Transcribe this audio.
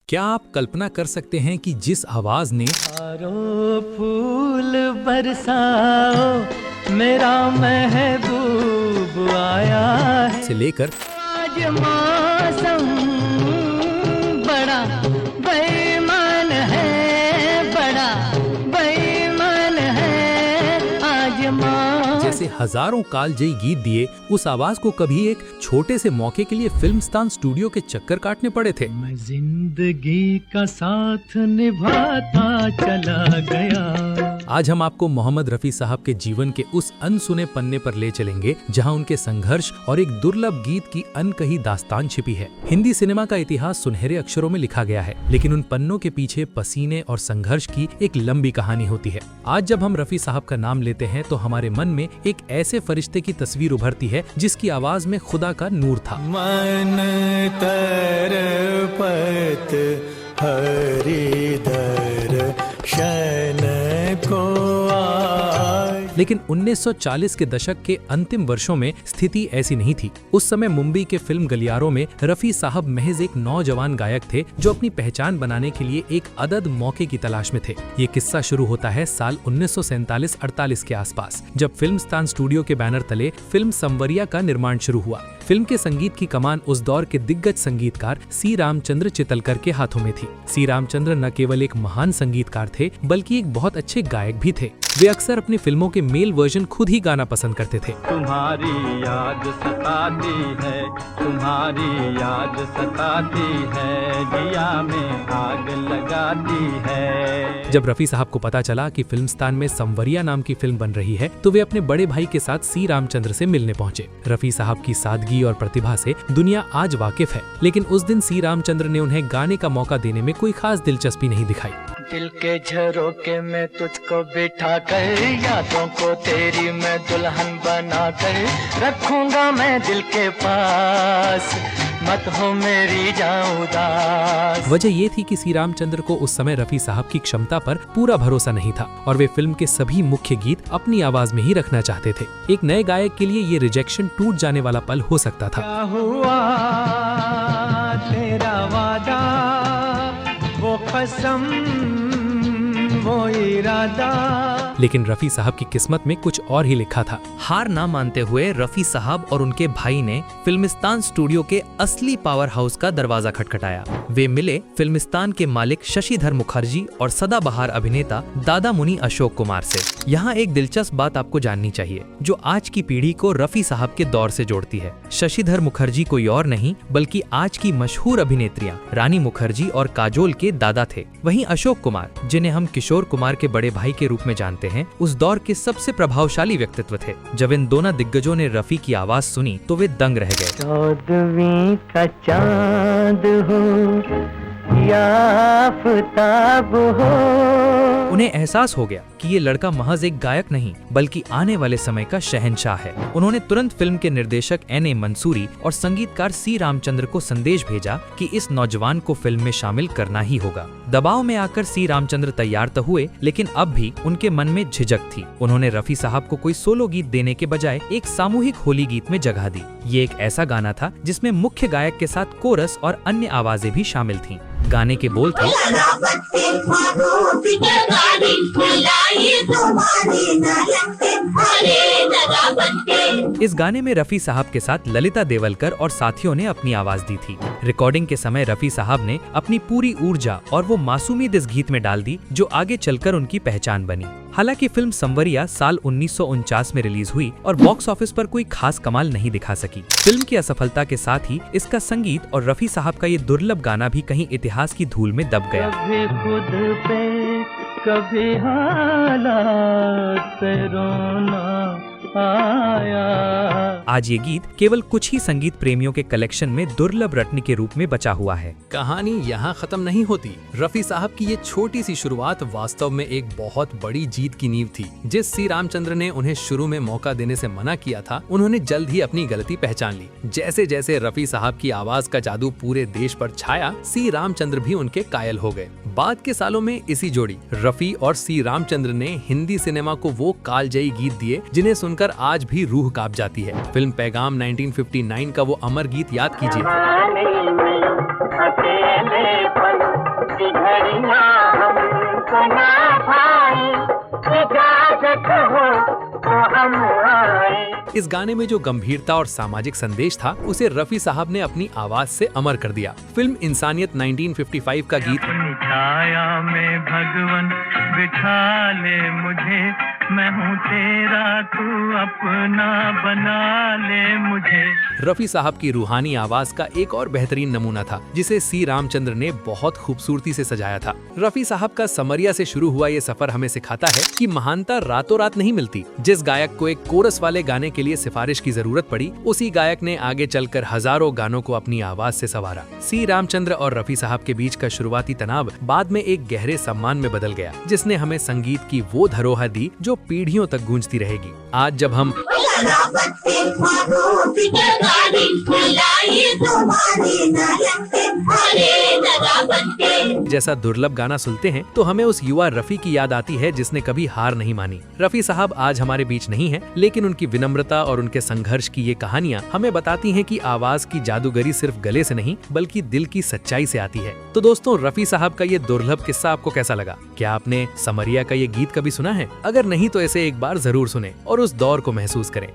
क्या आप कल्पना कर सकते हैं कि जिस आवाज ने फूल बरसाओ मेरा महबूब आया है से लेकर आज मौसम बड़ा बेईमान है, बड़ा बेईमान है आज मौसम। जैसे हजारों कालजयी गीत दिए, उस आवाज को कभी एक छोटे से मौके के लिए फिल्मिस्तान स्टूडियो के चक्कर काटने पड़े थे। मैं जिंदगी का साथ निभाता चला गया। आज हम आपको मोहम्मद रफी साहब के जीवन के उस अनसुने पन्ने पर ले चलेंगे जहां उनके संघर्ष और एक दुर्लभ गीत की अनकही दास्तान छिपी है। हिंदी सिनेमा का इतिहास सुनहरे अक्षरों में लिखा गया है, लेकिन उन पन्नों के पीछे पसीने और संघर्ष की एक लंबी कहानी होती है। आज जब हम रफी साहब का नाम लेते हैं तो हमारे मन में एक ऐसे फरिश्ते की तस्वीर उभरती है जिसकी आवाज में खुदा का नूर था। मन तरपत हरिदर शन को लेकिन 1940 के दशक के अंतिम वर्षों में स्थिति ऐसी नहीं थी। उस समय मुंबई के फिल्म गलियारों में रफी साहब महज एक नौजवान गायक थे जो अपनी पहचान बनाने के लिए एक अदद मौके की तलाश में थे। ये किस्सा शुरू होता है साल 1947-48 के आसपास, जब फिल्मिस्तान स्टूडियो के बैनर तले फिल्म संवरिया का निर्माण शुरू हुआ। फिल्म के संगीत की कमान उस दौर के दिग्गज संगीतकार सी रामचंद्र चितलकर के हाथों में थी। सी रामचंद्र न केवल एक महान संगीतकार थे, बल्कि एक बहुत अच्छे गायक भी थे। वे अक्सर अपनी फिल्मों के मेल वर्जन खुद ही गाना पसंद करते थे। तुम्हारी याद सताती है, तुम्हारी याद सताती है, दिया में आग लगाती है। जब रफी साहब को पता चला कि फिल्मिस्तान में संवरिया नाम की फिल्म बन रही है, तो वे अपने बड़े भाई के साथ सी रामचंद्र से मिलने पहुंचे। रफी साहब की सादगी और प्रतिभा से दुनिया आज वाकिफ है, लेकिन उस दिन सी रामचंद्र ने उन्हें गाने का मौका देने में कोई खास दिलचस्पी नहीं दिखाई। दिल के झरोके में तुझको बिठा कर, यादों को तेरी मैं दुल्हन बना कर रखूंगा मैं दिल के पास, मत हो मेरी जाऊं उदास। वजह ये थी कि सी रामचंद्र को उस समय रफी साहब की क्षमता पर पूरा भरोसा नहीं था और वे फिल्म के सभी मुख्य गीत अपनी आवाज में ही रखना चाहते थे। एक नए गायक के लिए ये रिजेक्शन टूट जाने वाला पल हो सकता था। क्या हुआ तेरा वादा, वो कसम, वो इरादा। लेकिन रफी साहब की किस्मत में कुछ और ही लिखा था। हार ना मानते हुए रफी साहब और उनके भाई ने फिल्मिस्तान स्टूडियो के असली पावर हाउस का दरवाजा खटखटाया। वे मिले फिल्मिस्तान के मालिक शशिधर मुखर्जी और सदाबहार अभिनेता दादा मुनि अशोक कुमार से। यहाँ एक दिलचस्प बात आपको जाननी चाहिए जो आज की पीढ़ी को रफी साहब के दौर से जोड़ती है। शशिधर मुखर्जी कोई और नहीं बल्कि आज की मशहूर अभिनेत्रियां रानी मुखर्जी और काजोल के दादा थे। वहीं अशोक कुमार, जिन्हें हम किशोर कुमार के बड़े भाई के रूप में जानते हैं, उस दौर के सबसे प्रभावशाली व्यक्तित्व थे। जब इन दोनों दिग्गजों ने रफी की आवाज सुनी तो वे दंग रह गए। चौदहवीं का चांद हो या आफताब हो, उन्हें एहसास हो गया कि ये लड़का महज एक गायक नहीं बल्कि आने वाले समय का शहंशाह है। उन्होंने तुरंत फिल्म के निर्देशक N.A. मंसूरी और संगीतकार सी रामचंद्र को संदेश भेजा कि इस नौजवान को फिल्म में शामिल करना ही होगा। दबाव में आकर सी रामचंद्र तैयार तो हुए, लेकिन अब भी उनके मन में झिझक थी। उन्होंने रफी साहब को कोई सोलो गीत देने के बजाय एक सामूहिक होली गीत में जगह दी। ये एक ऐसा गाना था जिसमें मुख्य गायक के साथ कोरस और अन्य आवाजें भी शामिल थीं। गाने के बोल थे, इस गाने में रफी साहब के साथ ललिता देवलकर और साथियों ने अपनी आवाज दी थी। रिकॉर्डिंग के समय रफी साहब ने अपनी पूरी ऊर्जा और वो मासूमियत इस गीत में डाल दी जो आगे चलकर उनकी पहचान बनी। हालांकि फिल्म संवरिया साल 1949 में रिलीज हुई और बॉक्स ऑफिस पर कोई खास कमाल नहीं दिखा सकी। फिल्म की असफलता के साथ ही इसका संगीत और रफी साहब का ये दुर्लभ गाना भी कहीं इतिहास की धूल में दब गया। कभी खुद पे, कभी हालात पे रोना आया। आज ये गीत केवल कुछ ही संगीत प्रेमियों के कलेक्शन में दुर्लभ रत्न के रूप में बचा हुआ है। कहानी यहाँ खत्म नहीं होती। रफी साहब की ये छोटी सी शुरुआत वास्तव में एक बहुत बड़ी जीत की नींव थी। जिस सी रामचंद्र ने उन्हें शुरू में मौका देने से मना किया था, उन्होंने जल्द ही अपनी गलती पहचान ली। जैसे जैसे रफी साहब की आवाज का जादू पूरे देश पर छाया, सी रामचंद्र भी उनके कायल हो गए। बाद के सालों में इसी जोड़ी रफी और सी रामचंद्र ने हिंदी सिनेमा को वो कालजयी गीत दिए जिन्हें सुनकर आज भी रूह कांप जाती है। फिल्म पैगाम 1959 का वो अमर गीत याद कीजिए। की घड़ियां हमको ना भाई, इजाजत हो तो हम आए। इस गाने में जो गंभीरता और सामाजिक संदेश था उसे रफी साहब ने अपनी आवाज से अमर कर दिया। फिल्म इंसानियत 1955 का गीत अपनी छाया में भगवन बिठा ले मुझे, मैं हूँ तेरा तू अपना बना ले मुझे। रफी साहब की रूहानी आवाज का एक और बेहतरीन नमूना था जिसे सी रामचंद्र ने बहुत खूबसूरती से सजाया था। रफी साहब का समरिया से शुरू हुआ ये सफर हमें सिखाता है कि महानता रातों रात नहीं मिलती। जिस गायक को एक कोरस वाले गाने के लिए सिफारिश की जरूरत पड़ी, उसी गायक ने आगे चलकर हजारों गानों को अपनी आवाज से संवारा। सी रामचंद्र और रफी साहब के बीच का शुरुआती तनाव बाद में एक गहरे सम्मान में बदल गया, जिसने हमें संगीत की वो धरोहर दी जो पीढ़ियों तक गूंजती रहेगी। आज जब हम जैसा दुर्लभ गाना सुनते हैं तो हमें उस युवा रफी की याद आती है जिसने कभी हार नहीं मानी। रफी साहब आज हमारे बीच नहीं हैं, लेकिन उनकी विनम्रता और उनके संघर्ष की ये कहानियां हमें बताती हैं कि आवाज की जादूगरी सिर्फ गले से नहीं बल्कि दिल की सच्चाई से आती है। तो दोस्तों, रफी साहब का ये दुर्लभ किस्सा आपको कैसा लगा? क्या आपने समरिया का ये गीत कभी सुना है? अगर नहीं तो इसे एक बार जरूर सुने और उस दौर को महसूस करें।